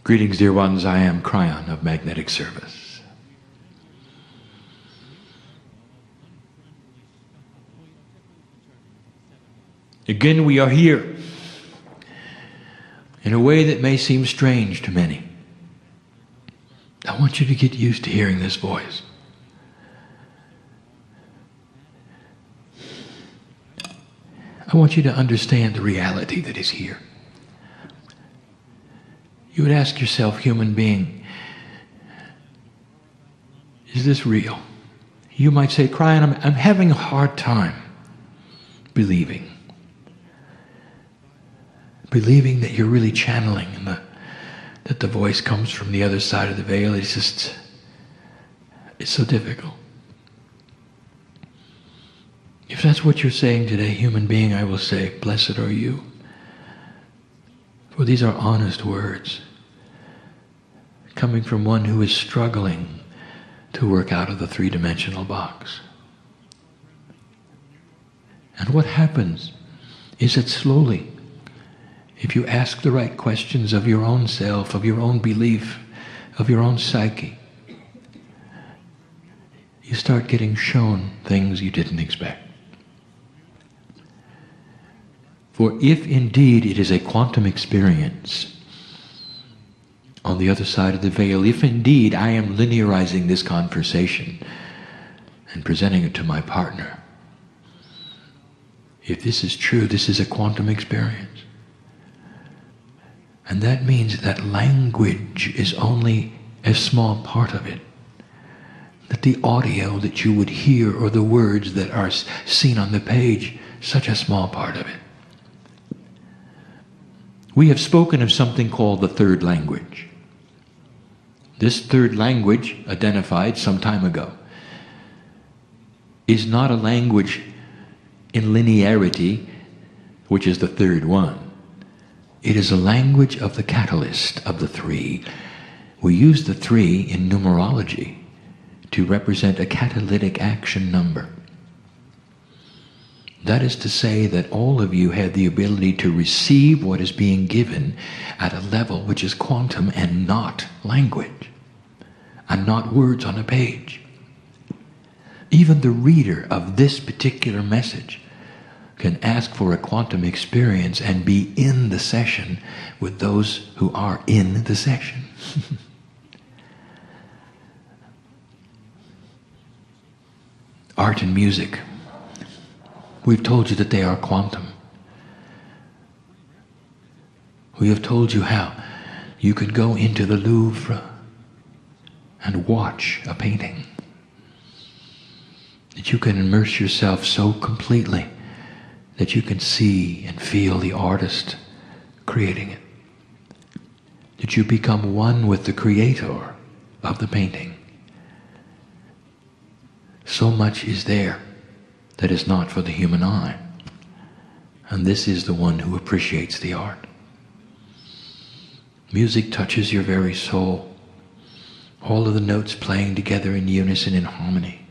Greetings, dear ones. I am Kryon of Magnetic Service. Again, we are here in a way that may seem strange to many. I want you to get used to hearing this voice. I want you to understand the reality that is here. You would ask yourself, human being, is this real? You might say, Kryon, I'm having a hard time believing. Believing that you're really channeling and that the voice comes from the other side of the veil. It's so difficult. If that's what you're saying today, human being, I will say, blessed are you. For these are honest words coming from one who is struggling to work out of the three-dimensional box. And what happens is that slowly, if you ask the right questions of your own self, of your own belief, of your own psyche, you start getting shown things you didn't expect. For if indeed it is a quantum experience on the other side of the veil, if indeed I am linearizing this conversation and presenting it to my partner, if this is true, this is a quantum experience. And that means that language is only a small part of it. That the audio that you would hear or the words that are seen on the page, such a small part of it. We have spoken of something called the third language. This third language, identified some time ago, is not a language in linearity, which is the third one. It is a language of the catalyst of the three. We use the three in numerology to represent a catalytic action number. That is to say that all of you have the ability to receive what is being given at a level which is quantum and not language, and not words on a page. Even the reader of this particular message can ask for a quantum experience and be in the session with those who are in the session. Art and music. We've told you that they are quantum. We have told you how you could go into the Louvre and watch a painting. That you can immerse yourself so completely that you can see and feel the artist creating it. That you become one with the creator of the painting. So much is there that is not for the human eye. And this is the one who appreciates the art. Music touches your very soul. All of the notes playing together in unison, in harmony.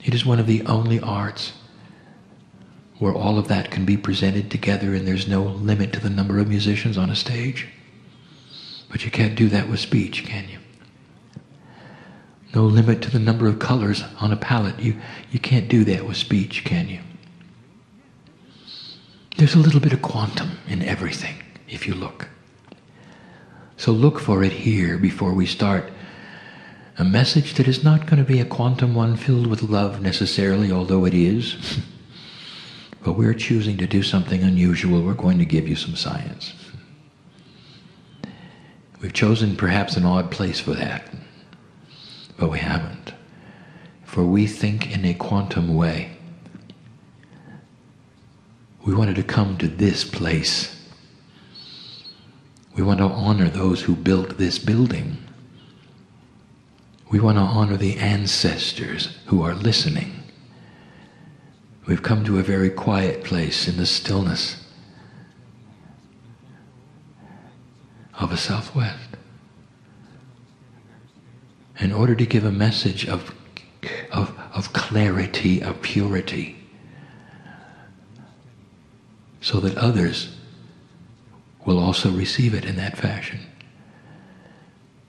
It is one of the only arts where all of that can be presented together and there's no limit to the number of musicians on a stage. But you can't do that with speech, can you? No limit to the number of colors on a palette. You can't do that with speech, can you? There's a little bit of quantum in everything, if you look. So look for it here before we start a message that is not going to be a quantum one filled with love necessarily, although it is. But we're choosing to do something unusual. We're going to give you some science. We've chosen perhaps an odd place for that. But we haven't. For we think in a quantum way. We wanted to come to this place. We want to honor those who built this building. We want to honor the ancestors who are listening. We've come to a very quiet place in the stillness of a Southwest. In order to give a message of clarity, of purity, so that others will also receive it in that fashion.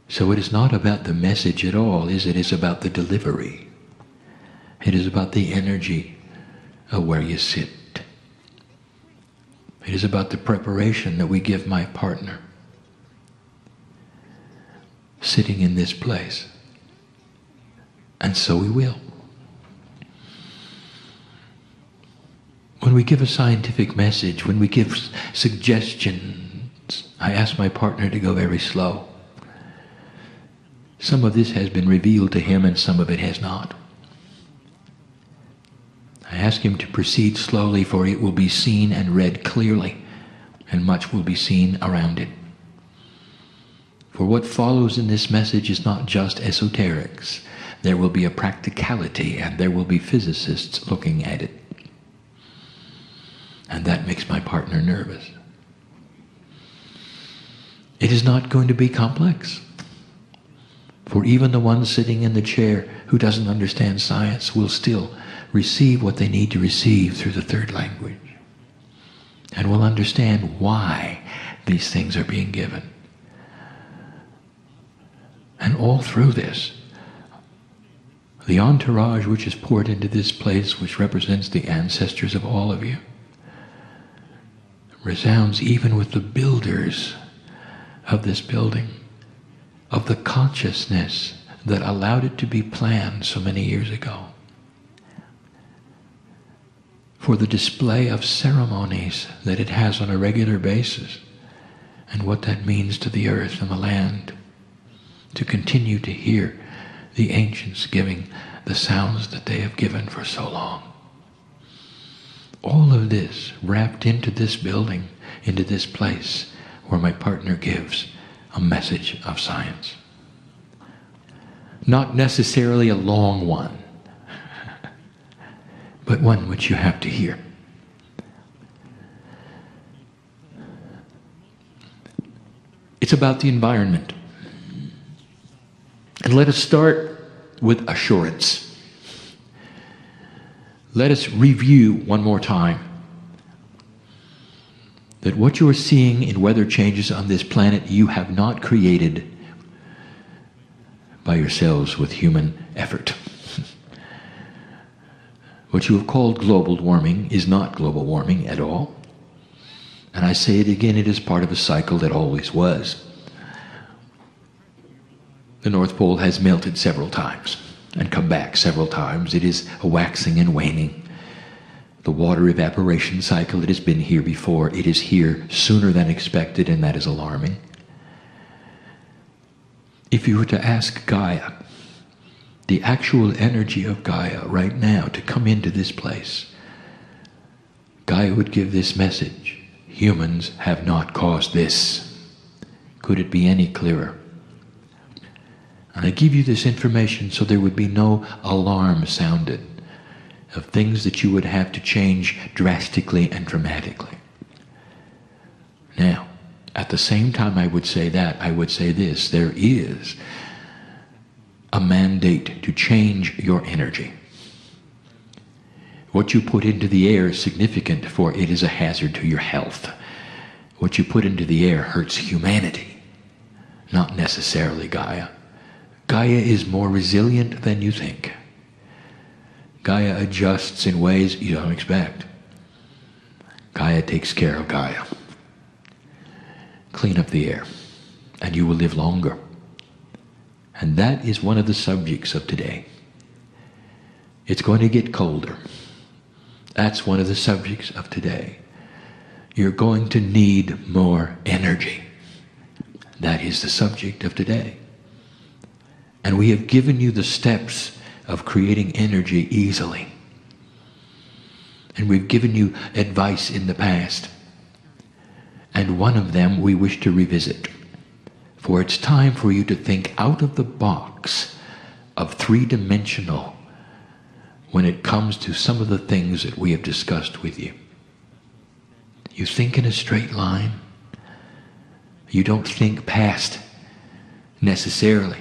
So it is not about the message at all, it is about the delivery. It is about the energy of where you sit. It is about the preparation that we give my partner sitting in this place. And so we will. When we give a scientific message, when we give suggestions, I ask my partner to go very slow. Some of this has been revealed to him and some of it has not. I ask him to proceed slowly, for it will be seen and read clearly, and much will be seen around it. For what follows in this message is not just esoterics. There will be a practicality, and there will be physicists looking at it. And that makes my partner nervous. It is not going to be complex. For even the one sitting in the chair who doesn't understand science will still receive what they need to receive through the third language, and will understand why these things are being given. And all through this, the entourage which is poured into this place, which represents the ancestors of all of you, resounds even with the builders of this building, of the consciousness that allowed it to be planned so many years ago, for the display of ceremonies that it has on a regular basis, and what that means to the earth and the land, to continue to hear the ancients giving the sounds that they have given for so long. All of this wrapped into this building, into this place where my partner gives a message of science. Not necessarily a long one, but one which you have to hear. It's about the environment. And let us start with assurance. Let us review one more time that what you are seeing in weather changes on this planet you have not created by yourselves with human effort. What you have called global warming is not global warming at all. And I say it again, it is part of a cycle that always was. The North Pole has melted several times and come back several times. It is a waxing and waning. The water evaporation cycle, it has been here before. It is here sooner than expected, and that is alarming. If you were to ask Gaia, the actual energy of Gaia right now, to come into this place, Gaia would give this message: humans have not caused this. Could it be any clearer? And I give you this information so there would be no alarm sounded of things that you would have to change drastically and dramatically. Now, at the same time I would say that, I would say this: there is a mandate to change your energy. What you put into the air is significant, for it is a hazard to your health. What you put into the air hurts humanity, not necessarily Gaia. Gaia is more resilient than you think. Gaia adjusts in ways you don't expect. Gaia takes care of Gaia. Clean up the air, and you will live longer. And that is one of the subjects of today. It's going to get colder. That's one of the subjects of today. You're going to need more energy. That is the subject of today. And we have given you the steps of creating energy easily. And we've given you advice in the past. And one of them we wish to revisit. For it's time for you to think out of the box of three-dimensional when it comes to some of the things that we have discussed with you. You think in a straight line. You don't think past necessarily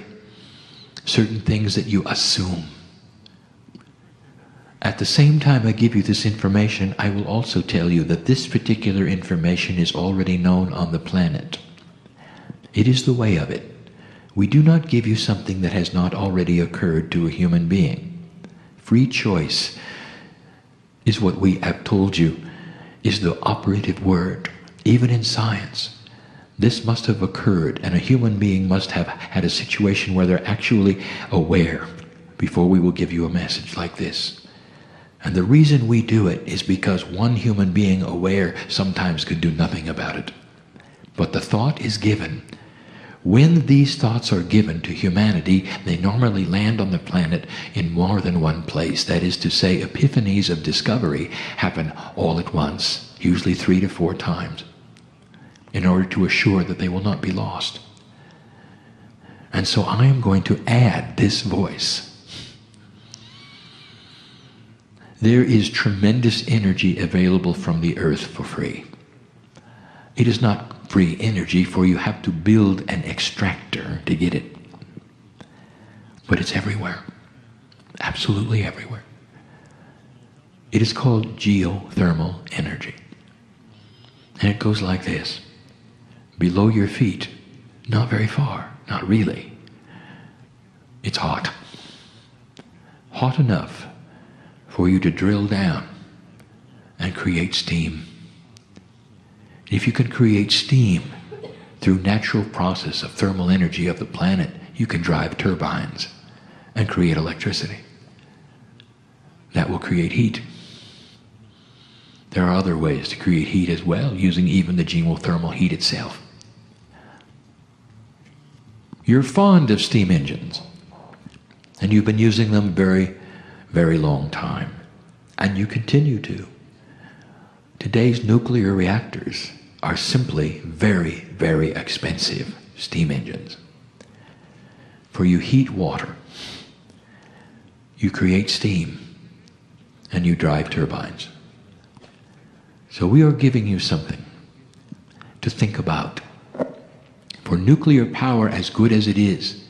certain things that you assume At the same time I give you this information, I will also tell you that this particular information is already known on the planet. It is the way of it. We do not give you something that has not already occurred to a human being. Free choice is what we have told you is the operative word. Even in science, this must have occurred, and a human being must have had a situation where they're actually aware before we will give you a message like this. And the reason we do it is because one human being aware sometimes could do nothing about it. But the thought is given. When these thoughts are given to humanity, they normally land on the planet in more than one place. That is to say, epiphanies of discovery happen all at once, usually 3 to 4 times, in order to assure that they will not be lost. And so I am going to add this voice. There is tremendous energy available from the earth for free. It is not free energy, for you have to build an extractor to get it. But it's everywhere. Absolutely everywhere. It is called geothermal energy. And it goes like this. Below your feet, not very far, not really. It's hot. Hot enough for you to drill down and create steam. If you can create steam through natural process of thermal energy of the planet, you can drive turbines and create electricity. That will create heat. There are other ways to create heat as well, using even the geothermal heat itself. You're fond of steam engines, and you've been using them very, very long time, and you continue to. Today's nuclear reactors are simply very, very expensive steam engines. For you heat water, you create steam, and you drive turbines. So we are giving you something to think about. For nuclear power, as good as it is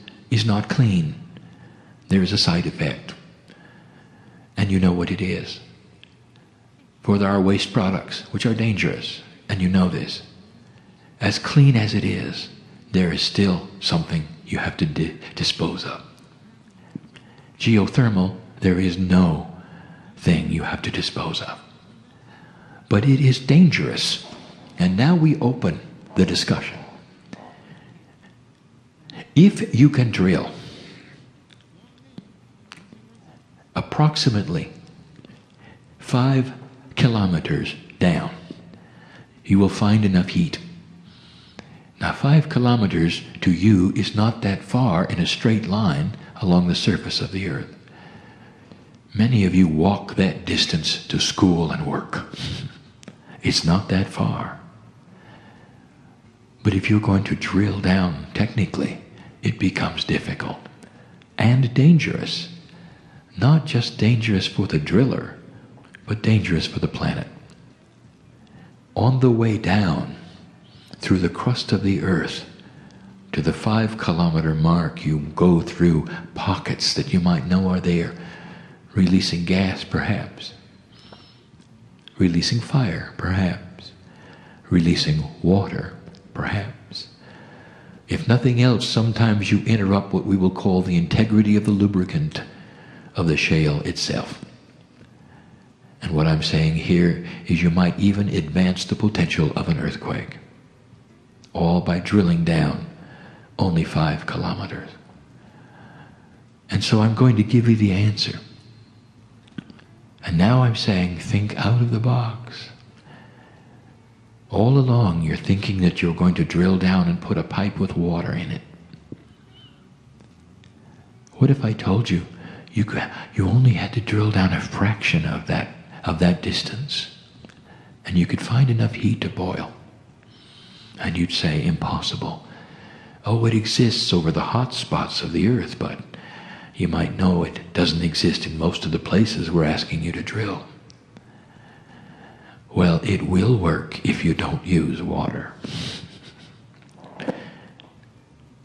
not clean. There is a side effect. And you know what it is. For there are waste products which are dangerous, and you know this. As clean as it is, there is still something you have to dispose of. Geothermal, there is no thing you have to dispose of. But it is dangerous. And now we open the discussion. If you can drill approximately 5 kilometers down, you will find enough heat. Now 5 kilometers to you is not that far in a straight line along the surface of the earth. Many of you walk that distance to school and work. It's not that far. But if you're going to drill down technically, it becomes difficult and dangerous. Not just dangerous for the driller, but dangerous for the planet. On the way down through the crust of the earth to the 5 kilometer mark, you go through pockets that you might know are there, releasing gas perhaps, releasing fire perhaps, releasing water perhaps. If nothing else, sometimes you interrupt what we will call the integrity of the lubricant of the shale itself. And what I'm saying here is you might even advance the potential of an earthquake, all by drilling down only 5 kilometers. And so I'm going to give you the answer. And now I'm saying, think out of the box. All along you're thinking that you're going to drill down and put a pipe with water in it. What if I told you you only had to drill down a fraction of that distance, and you could find enough heat to boil? And you'd say, impossible. Oh, it exists over the hot spots of the earth, but you might know it doesn't exist in most of the places we're asking you to drill. Well, it will work if you don't use water.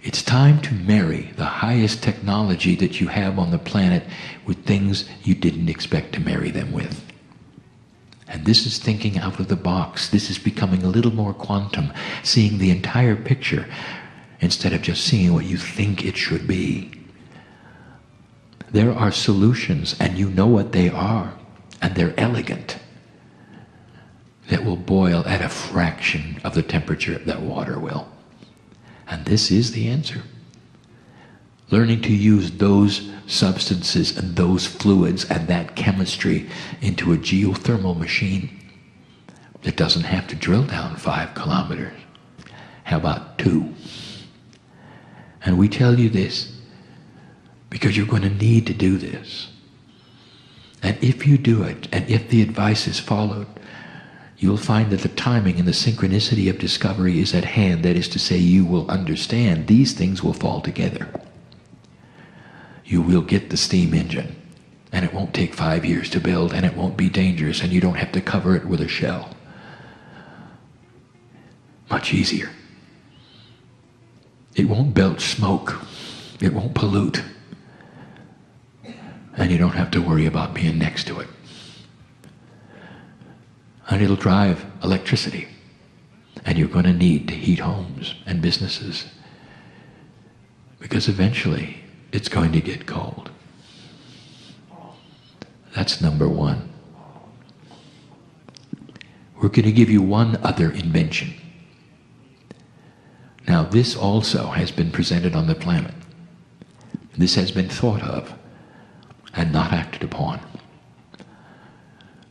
It It's time to marry the highest technology that you have on the planet with things you didn't expect to marry them with. And this is thinking out of the box. This is becoming a little more quantum, seeing the entire picture instead of just seeing what you think it should be. There are solutions, and you know what they are, and they're elegant, that will boil at a fraction of the temperature that water will. And this is the answer. Learning to use those substances and those fluids and that chemistry into a geothermal machine that doesn't have to drill down 5 kilometers. How about 2? And we tell you this because you're going to need to do this. And if you do it, and if the advice is followed, you'll find that the timing and the synchronicity of discovery is at hand. That is to say, you will understand these things will fall together. You will get the steam engine, and it won't take 5 years to build, and it won't be dangerous, and you don't have to cover it with a shell. Much easier. It won't belch smoke. It won't pollute. And you don't have to worry about being next to it. And it'll drive electricity. And you're going to need to heat homes and businesses. Because eventually, it's going to get cold. That's number 1. We're going to give you one other invention. Now, this also has been presented on the planet. This has been thought of and not acted upon.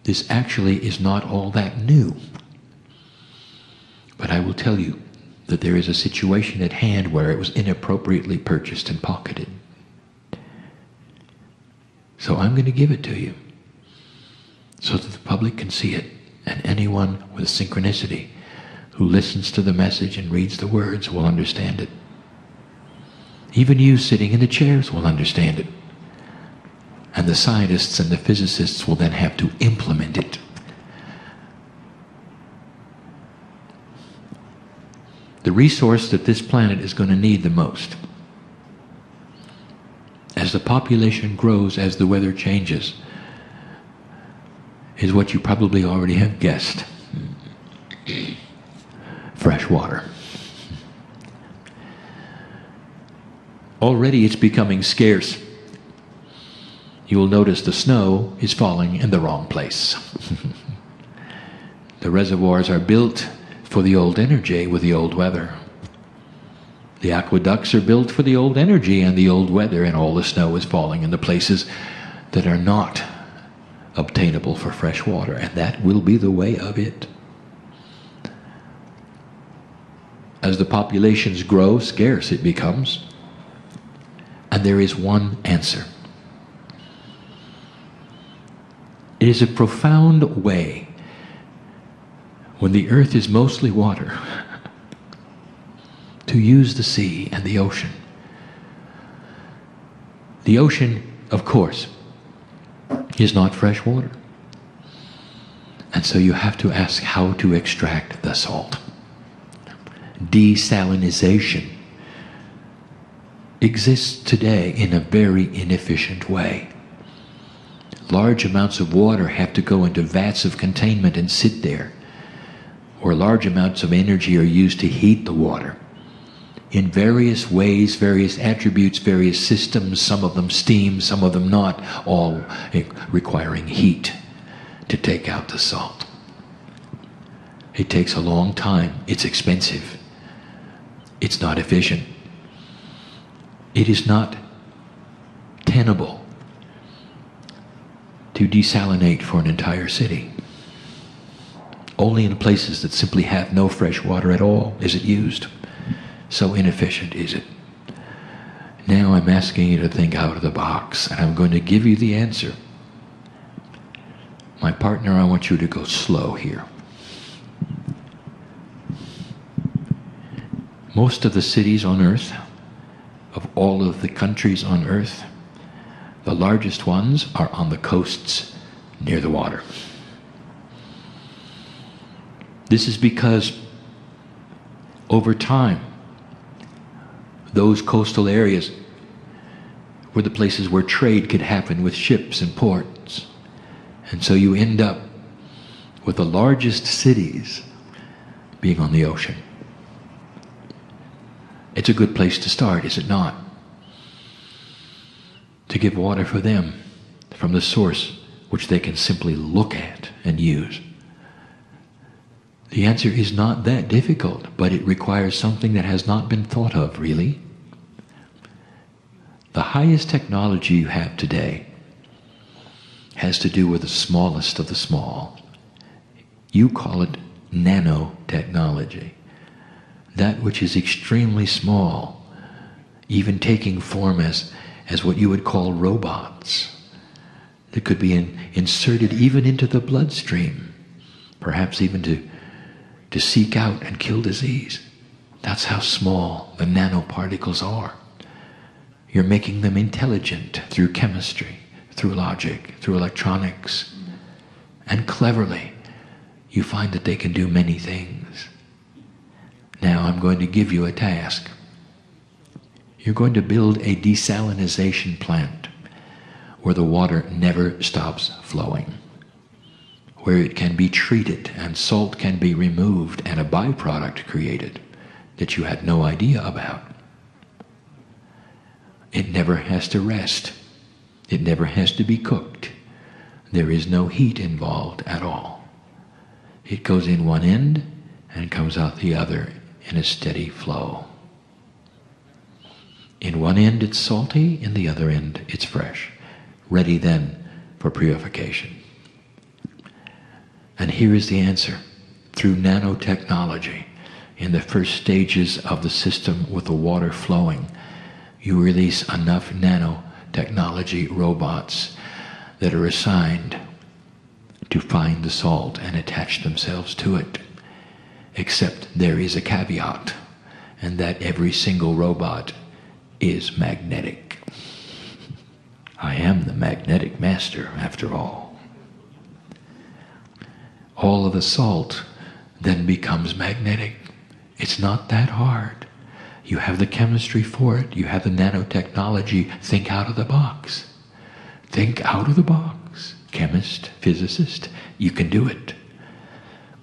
This actually is not all that new. But I will tell you that there is a situation at hand where it was inappropriately purchased and pocketed. So I'm going to give it to you so that the public can see it, and anyone with synchronicity who listens to the message and reads the words will understand it. Even you sitting in the chairs will understand it. And the scientists and the physicists will then have to implement it. The resource that this planet is going to need the most, as the population grows, as the weather changes, is what you probably already have guessed. Fresh water. Already it's becoming scarce. You will notice the snow is falling in the wrong place. The reservoirs are built for the old energy with the old weather. The aqueducts are built for the old energy and the old weather, and all the snow is falling in the places that are not obtainable for fresh water, and that will be the way of it. As the populations grow, scarce it becomes. And there is one answer. It is a profound way, when the earth is mostly water, to use the sea and the ocean. The ocean, of course, is not fresh water. And so you have to ask how to extract the salt. Desalinization exists today in a very inefficient way. Large amounts of water have to go into vats of containment and sit there, or large amounts of energy are used to heat the water. In various ways, various attributes, various systems, some of them steam, some of them not, all requiring heat to take out the salt. It takes a long time. It's expensive. It's not efficient. It is not tenable to desalinate for an entire city. Only in places that simply have no fresh water at all is it used. So inefficient is it. Now I'm asking you to think out of the box, and I'm going to give you the answer. My partner, I want you to go slow here. Most of the cities on earth, of all of the countries on earth, the largest ones are on the coasts near the water. This is because over time, Those coastal areas were the places where trade could happen with ships and ports. And so you end up with the largest cities being on the ocean. It's a good place to start, is it not? To give water for them from the source which they can simply look at and use. The answer is not that difficult, but it requires something that has not been thought of, really. The highest technology you have today has to do with the smallest of the small. You call it nanotechnology. That which is extremely small, even taking form as what you would call robots, that could be inserted even into the bloodstream, perhaps even to seek out and kill disease. That's how small the nanoparticles are. You're making them intelligent through chemistry, through logic, through electronics, and cleverly you find that they can do many things. Now I'm going to give you a task. You're going to build a desalination plant where the water never stops flowing, where it can be treated and salt can be removed and a byproduct created that you had no idea about. It never has to rest. It never has to be cooked. There is no heat involved at all. It goes in one end and comes out the other in a steady flow. In one end it's salty, in the other end it's fresh, ready then for purification. And here is the answer. Through nanotechnology, in the first stages of the system with the water flowing, you release enough nanotechnology robots that are assigned to find the salt and attach themselves to it. Except there is a caveat, and that every single robot is magnetic. I am the magnetic master, after all. All of the salt then becomes magnetic. It's not that hard. You have the chemistry for it. You have the nanotechnology. Think out of the box. Think out of the box. Chemist, physicist, you can do it.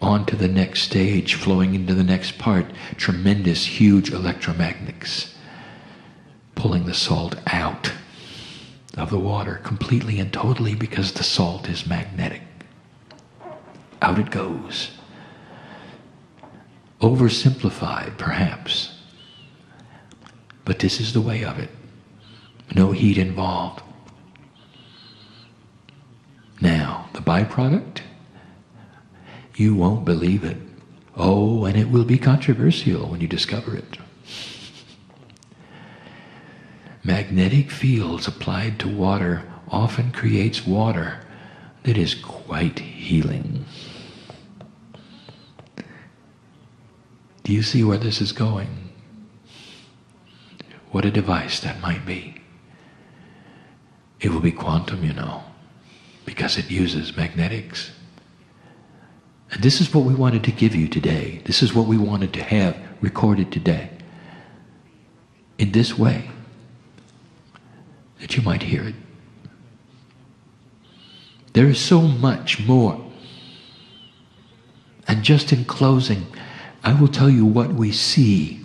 On to the next stage, flowing into the next part, tremendous, huge electromagnets, pulling the salt out of the water completely and totally because the salt is magnetic. Out it goes. Oversimplified, perhaps. But this is the way of it. No heat involved. Now, the byproduct? You won't believe it. Oh, and it will be controversial when you discover it. Magnetic fields applied to water often creates water that is quite healing. Do you see where this is going? What a device that might be. It will be quantum, you know, because it uses magnetics. And this is what we wanted to give you today. This is what we wanted to have recorded today. In this way, that you might hear it. There is so much more. And just in closing, I will tell you what we see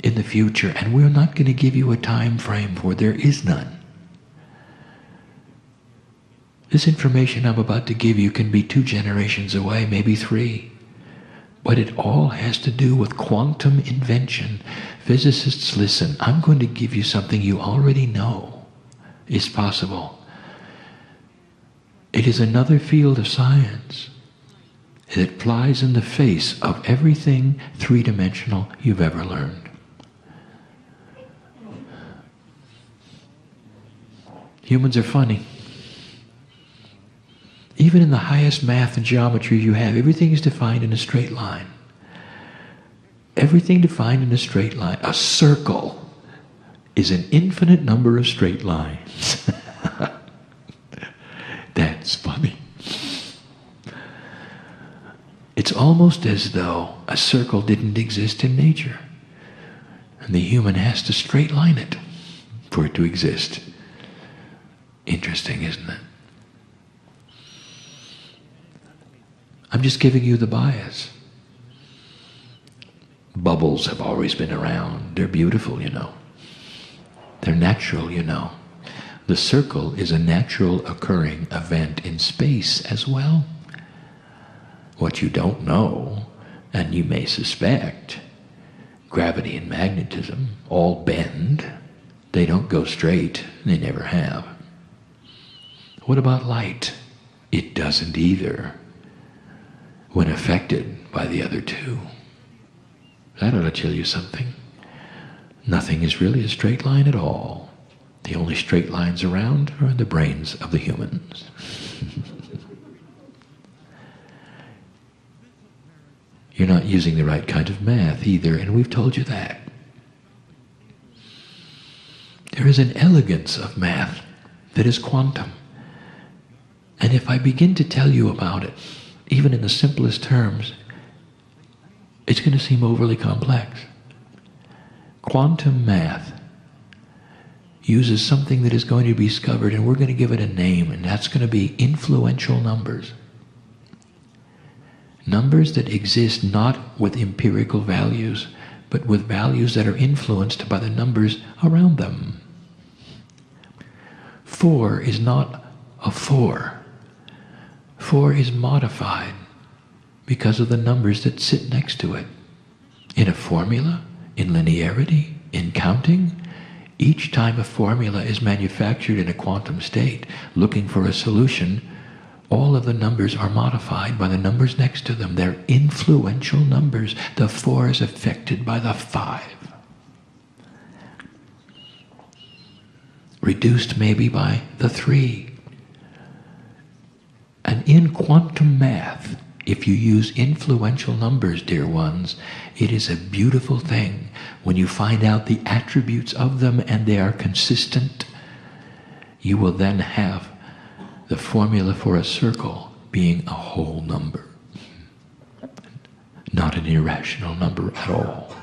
in the future, and we're not going to give you a time frame, for there is none. This information I'm about to give you can be 2 generations away, maybe 3. But it all has to do with quantum invention. Physicists, listen, I'm going to give you something you already know is possible. It is another field of science that flies in the face of everything 3-dimensional you've ever learned. Humans are funny. Even in the highest math and geometry you have, everything is defined in a straight line. Everything defined in a straight line. A circle is an infinite number of straight lines. That's funny. It's almost as though a circle didn't exist in nature. And the human has to straight line it for it to exist. Interesting, isn't it? I'm just giving you the bias. Bubbles have always been around. They're beautiful, you know. They're natural, you know. The circle is a natural occurring event in space as well. What you don't know, and you may suspect, gravity and magnetism all bend. They don't go straight. They never have. What about light? It doesn't either when affected by the other two. That ought to tell you something. Nothing is really a straight line at all. The only straight lines around are in the brains of the humans. You're not using the right kind of math either, and we've told you that. There is an elegance of math that is quantum. And if I begin to tell you about it, even in the simplest terms, it's going to seem overly complex. Quantum math uses something that is going to be discovered, and we're going to give it a name, and that's going to be influential numbers. Numbers that exist not with empirical values, but with values that are influenced by the numbers around them. 4 is not a 4. 4 is modified because of the numbers that sit next to it. In a formula, in linearity, in counting, each time a formula is manufactured in a quantum state, looking for a solution, all of the numbers are modified by the numbers next to them. They're influential numbers. The 4 is affected by the 5. Reduced maybe by the 3. And in quantum math, if you use influential numbers, dear ones, it is a beautiful thing when you find out the attributes of them and they are consistent. You will then have the formula for a circle being a whole number, not an irrational number at all.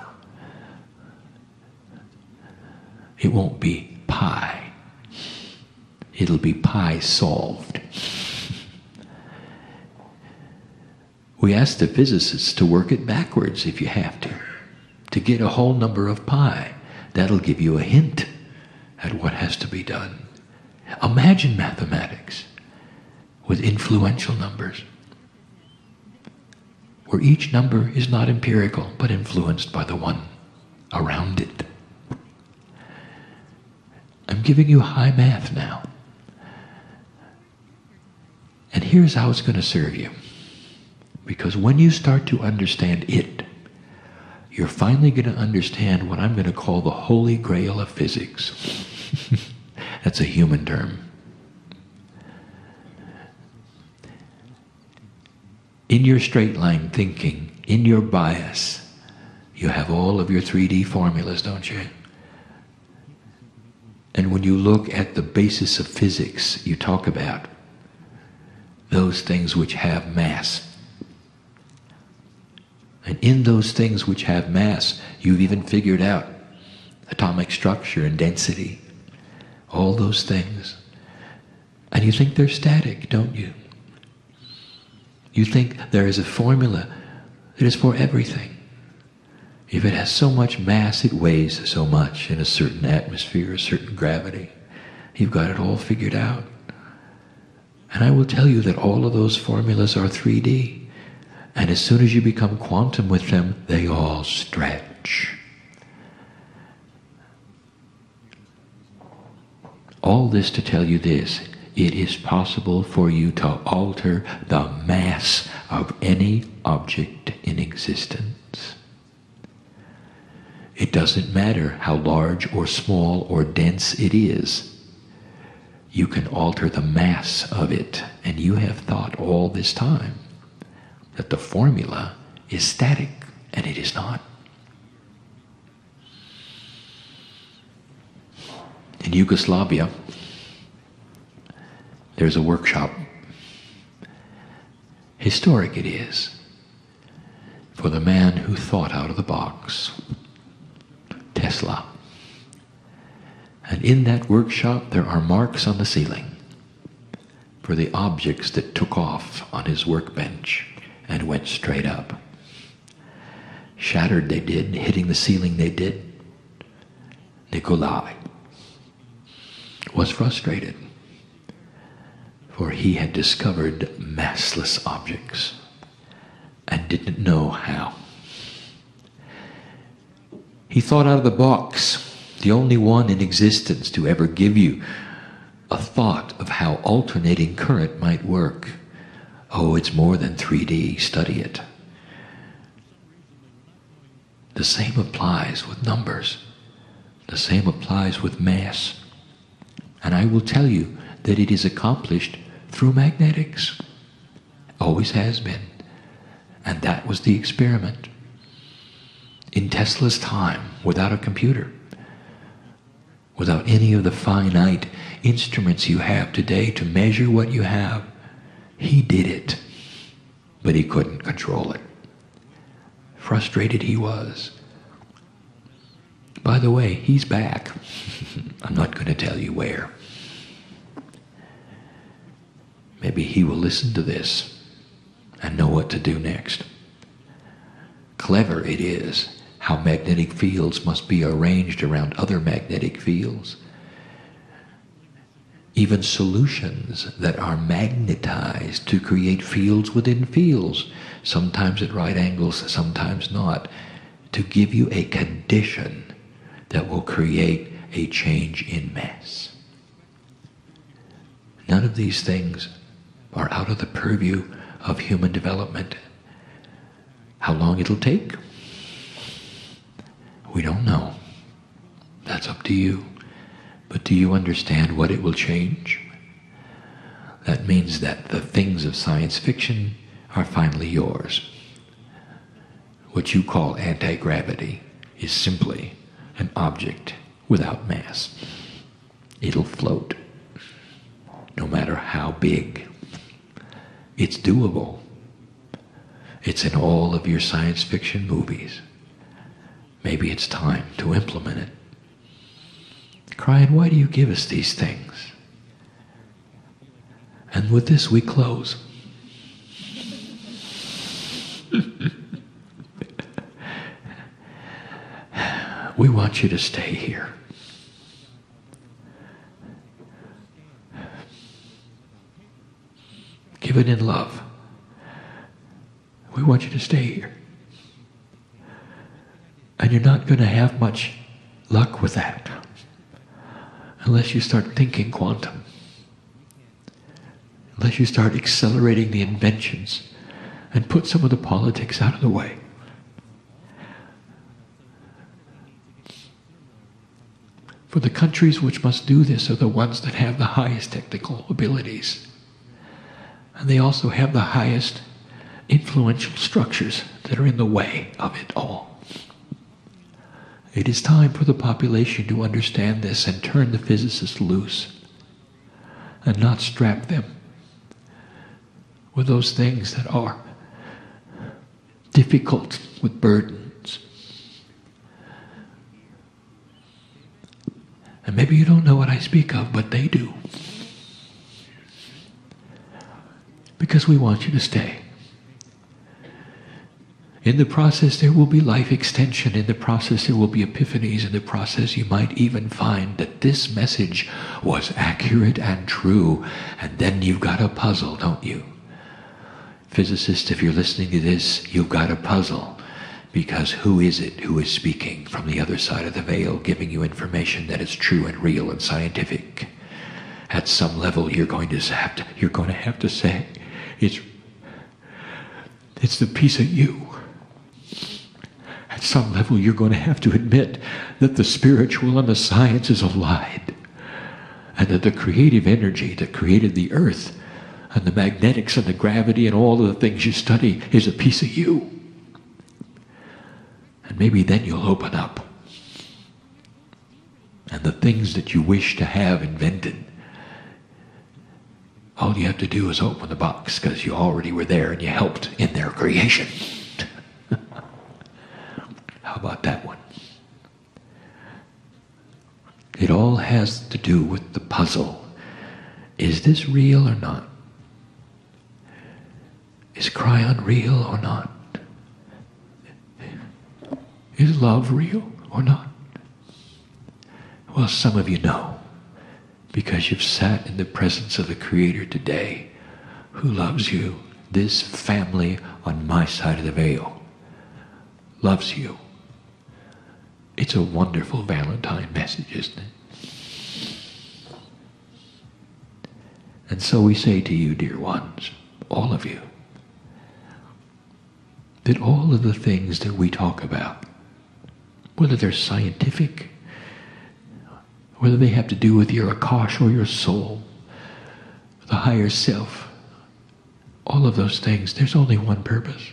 It won't be pi. It'll be pi solved. We ask the physicists to work it backwards if you have to get a whole number of pi. That'll give you a hint at what has to be done. Imagine mathematics with influential numbers, where each number is not empirical, but influenced by the one around it. I'm giving you high math now. And here's how it's going to serve you. Because when you start to understand it, you're finally going to understand what I'm going to call the holy grail of physics. That's a human term. In your straight line thinking, in your bias, you have all of your 3D formulas, don't you? And when you look at the basis of physics, you talk about those things which have mass. And in those things which have mass, you've even figured out atomic structure and density. All those things. And you think they're static, don't you? You think there is a formula that is for everything. If it has so much mass, it weighs so much in a certain atmosphere, a certain gravity. You've got it all figured out. And I will tell you that all of those formulas are 3D. And as soon as you become quantum with them, they all stretch. All this to tell you this: it is possible for you to alter the mass of any object in existence. It doesn't matter how large or small or dense it is. You can alter the mass of it, and you have thought all this time that the formula is static, and it is not. In Yugoslavia, there's a workshop. Historic it is, for the man who thought out of the box, Tesla. Tesla. And in that workshop there are marks on the ceiling for the objects that took off on his workbench and went straight up. Shattered they did, hitting the ceiling they did. Nikolai was frustrated, for he had discovered massless objects and didn't know how. He thought out of the box, the only one in existence to ever give you a thought of how alternating current might work. Oh, it's more than 3D, study it. The same applies with numbers. The same applies with mass. And I will tell you that it is accomplished through magnetics. Always has been. And that was the experiment. In Tesla's time, without a computer, without any of the finite instruments you have today to measure what you have, he did it. But he couldn't control it. Frustrated he was. By the way, he's back. I'm not going to tell you where. Maybe he will listen to this and know what to do next. Clever it is how magnetic fields must be arranged around other magnetic fields. Even solutions that are magnetized to create fields within fields, sometimes at right angles, sometimes not, to give you a condition that will create a change in mass. None of these things are out of the purview of human development. How long it'll take? We don't know. That's up to you. But do you understand what it will change? That means that the things of science fiction are finally yours. What you call anti-gravity is simply an object without mass. It'll float, no matter how big. It's doable. It's in all of your science fiction movies. Maybe it's time to implement it. Kryon, why do you give us these things? And with this we close. We want you to stay here. Give it in love. We want you to stay here. And you're not going to have much luck with that unless you start thinking quantum. Unless you start accelerating the inventions and put some of the politics out of the way. For the countries which must do this are the ones that have the highest technical abilities. And they also have the highest influential structures that are in the way of it all. It is time for the population to understand this and turn the physicists loose and not strap them with those things that are difficult with burdens. And maybe you don't know what I speak of, but they do. Because we want you to stay. In the process, there will be life extension. In the process, there will be epiphanies. In the process, you might even find that this message was accurate and true. And then you've got a puzzle, don't you? Physicists, if you're listening to this, you've got a puzzle. Because who is it who is speaking from the other side of the veil, giving you information that is true and real and scientific? At some level, you're going to have to say, it's the piece of you. At some level, you're going to have to admit that the spiritual and the sciences allied, and that the creative energy that created the earth and the magnetics and the gravity and all of the things you study is a piece of you. And maybe then you'll open up. And the things that you wish to have invented, all you have to do is open the box, because you already were there and you helped in their creation. How about that one? It all has to do with the puzzle. Is this real or not? Is Kryon real or not? Is love real or not? Well, some of you know, because you've sat in the presence of the Creator today, who loves you. This family on my side of the veil loves you. It's a wonderful Valentine message, isn't it? And so we say to you, dear ones, all of you, that all of the things that we talk about, whether they're scientific, whether they have to do with your Akash or your soul, the higher self, all of those things, there's only one purpose.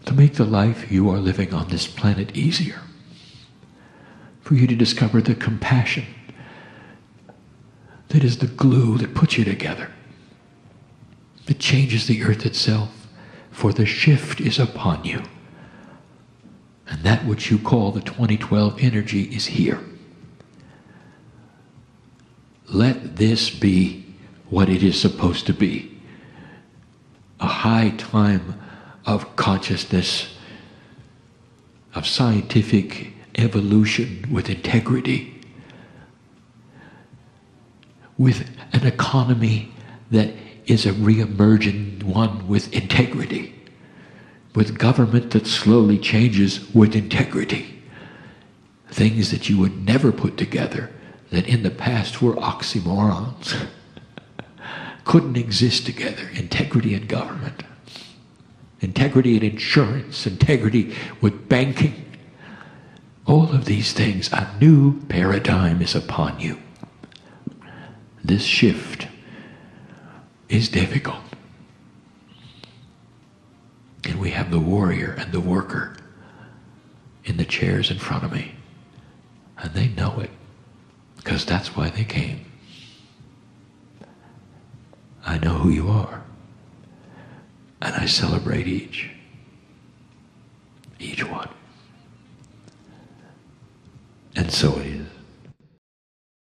To make the life you are living on this planet easier. For you to discover the compassion that is the glue that puts you together. That changes the earth itself. For the shift is upon you. And that which you call the 2012 energy is here. Let this be what it is supposed to be. A high time of consciousness, of scientific evolution with integrity, with an economy that is a re-emerging one with integrity, with government that slowly changes with integrity. Things that you would never put together, that in the past were oxymorons, couldn't exist together. Integrity and government, integrity and insurance, integrity with banking. All of these things, a new paradigm is upon you. This shift is difficult. And we have the warrior and the worker in the chairs in front of me. And they know it, because that's why they came. I know who you are. And I celebrate each one. And so it is.